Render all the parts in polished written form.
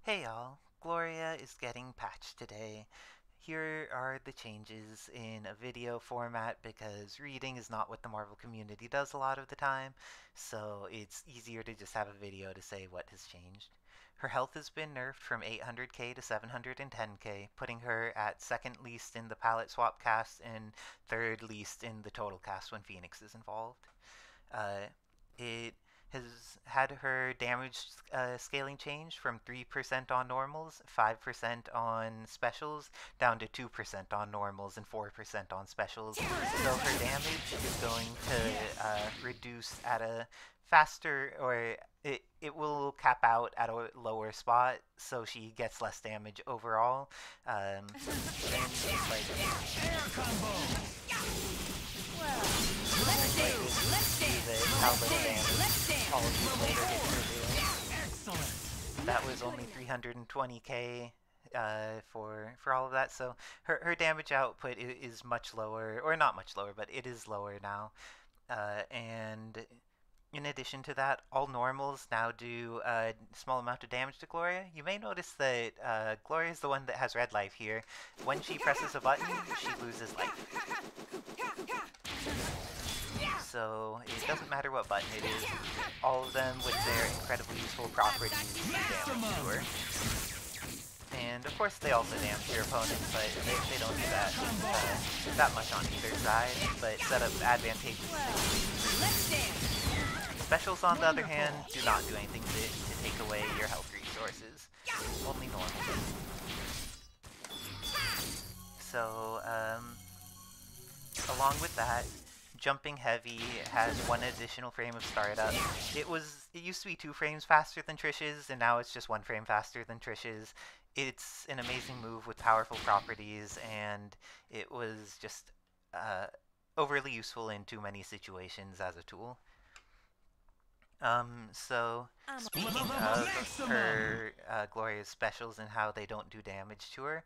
Hey y'all, Gloria is getting patched today. Here are the changes in a video format because reading is not what the Marvel community does a lot of the time, so it's easier to just have a video to say what has changed. Her health has been nerfed from 800k to 710k, putting her at second least in the palette swap cast and third least in the total cast when Phoenix is involved. It has had her damage scaling change from 3% on normals, 5% on specials, down to 2% on normals and 4% on specials. So her damage is going to reduce at a faster, or it will cap out at a lower spot, so she gets less damage overall. And like, let's see how little damage all of these later hits are doing. That was only 320k for all of that, so her damage output is much lower, or not much lower, but it is lower now. And in addition to that, all normals now do a small amount of damage to Gloria. You may notice that Gloria is the one that has red life here. When she presses a button, she loses life. So it doesn't matter what button it is, all of them with their incredibly useful properties do damage to her. And of course they also damage your opponent, but they don't do that much on either side, but set up advantageous situations. Specials, on the other hand, do not do anything to take away your health resources, only normal. So, along with that, jumping heavy has one additional frame of startup. It used to be 2 frames faster than Trish's, and now it's just 1 frame faster than Trish's. It's an amazing move with powerful properties, and it was just overly useful in too many situations as a tool. So speaking of her Gloria's specials and how they don't do damage to her,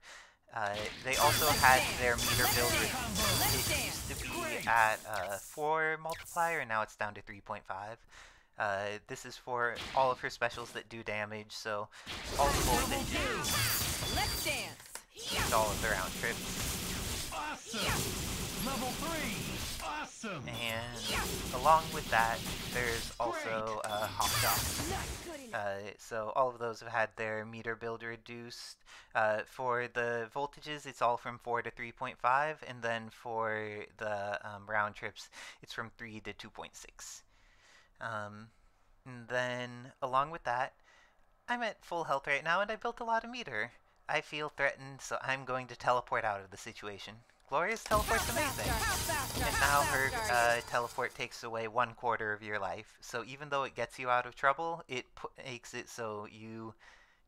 they also had their meter build reduced. It used to be at 4 multiplier, and now it's down to 3.5. This is for all of her specials that do damage, so all the voltages, let's dance. And all of the round trips. Awesome! Level 3! Awesome! And along with that, there's also hot shots. So all of those have had their meter build reduced. For the voltages, it's all from 4 to 3.5, and then for the round trips, it's from 3 to 2.6. And then along with that, I'm at full health right now, and I built a lot of meter. I feel threatened, so I'm going to teleport out of the situation. Gloria's teleport's amazing, and now her teleport takes away 1/4 of your life. So even though it gets you out of trouble, it makes it so you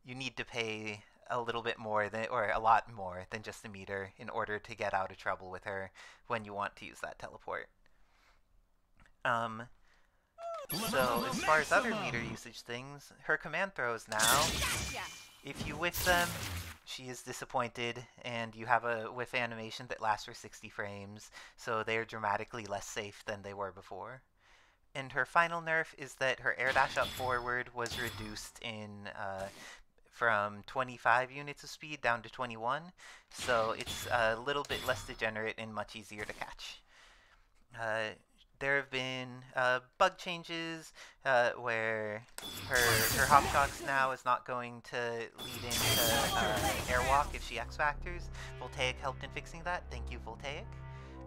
need to pay a little bit more than, or a lot more than just a meter in order to get out of trouble with her when you want to use that teleport. So as far as other meter usage things, her command throws now, if you whiff them, she is disappointed, and you have a whiff animation that lasts for 60 frames, so they are dramatically less safe than they were before. And her final nerf is that her air dash up forward was reduced from 25 units of speed down to 21, so it's a little bit less degenerate and much easier to catch. There have been bug changes where her hop shocks now is not going to lead into airwalk if she X-Factors. Voltaic helped in fixing that. Thank you, Voltaic.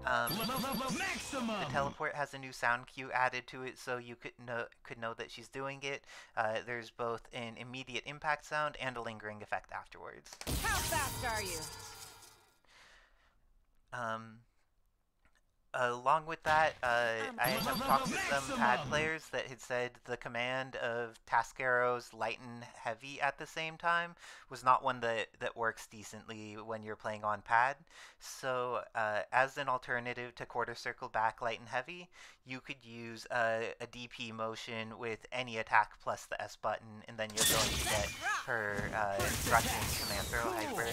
The teleport has a new sound cue added to it, so you could know that she's doing it. There's both an immediate impact sound and a lingering effect afterwards. How fast are you? Along with that, I have talked to some pad players that had said the command of task arrows light and heavy at the same time was not one that works decently when you're playing on pad. So as an alternative to quarter circle back light and heavy, you could use a DP motion with any attack plus the S button, and then you're going to get her Russian command throw hyper.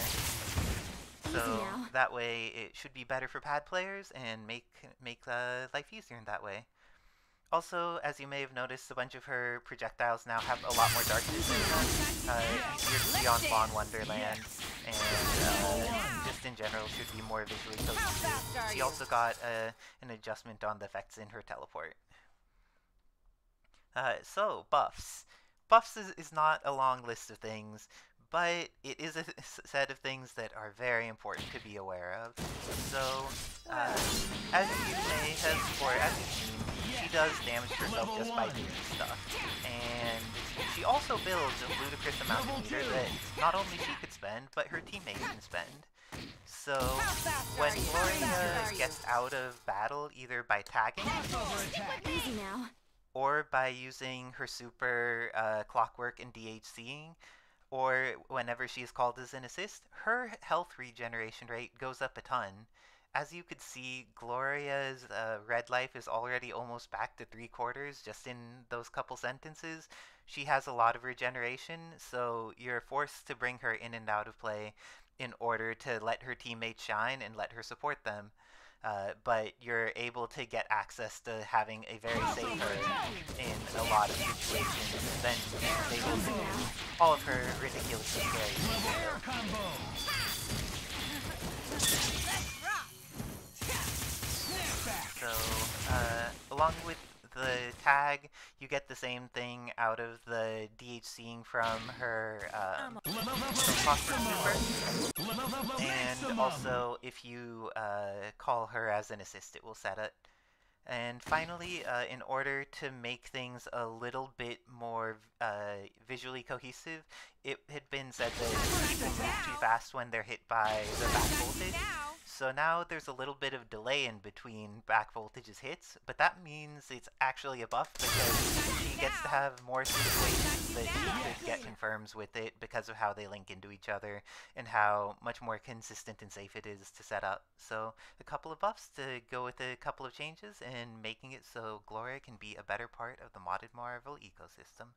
So that way it should be better for pad players and make life easier in that way. Also, as you may have noticed, a bunch of her projectiles now have a lot more darkness in them. appears to be on Fawn Wonderland, and just in general should be more visually cohesive. She also got an adjustment on the effects in her teleport. So, buffs. Buffs is not a long list of things, but it is a set of things that are very important to be aware of. So, as you may have, or as you've seen, she does damage herself just by doing stuff. And she also builds a ludicrous amount of meter that not only she could spend, but her teammates can spend. So, when Gloria gets out of battle, either by tagging, Easy now. or by using her super clockwork and DHCing, or whenever she is called as an assist, her health regeneration rate goes up a ton. As you could see, Gloria's red life is already almost back to 3/4 just in those couple sentences. She has a lot of regeneration, so you're forced to bring her in and out of play in order to let her teammates shine and let her support them. But you're able to get access to having a very safe her in a lot of situations, then being able to do all of her ridiculously scary Air combo. So, along with the tag, you get the same thing out of the DHCing from her from Clockwork Super. And also, if you call her as an assist, it will set it. And finally, in order to make things a little bit more visually cohesive, it had been said that people move too fast when they're hit by the back voltage. So now there's a little bit of delay in between back voltage's hits, but that means it's actually a buff because she gets to have more situations that she could get confirms with it because of how they link into each other and how much more consistent and safe it is to set up. So a couple of buffs to go with a couple of changes and making it so Gloria can be a better part of the modded Marvel ecosystem.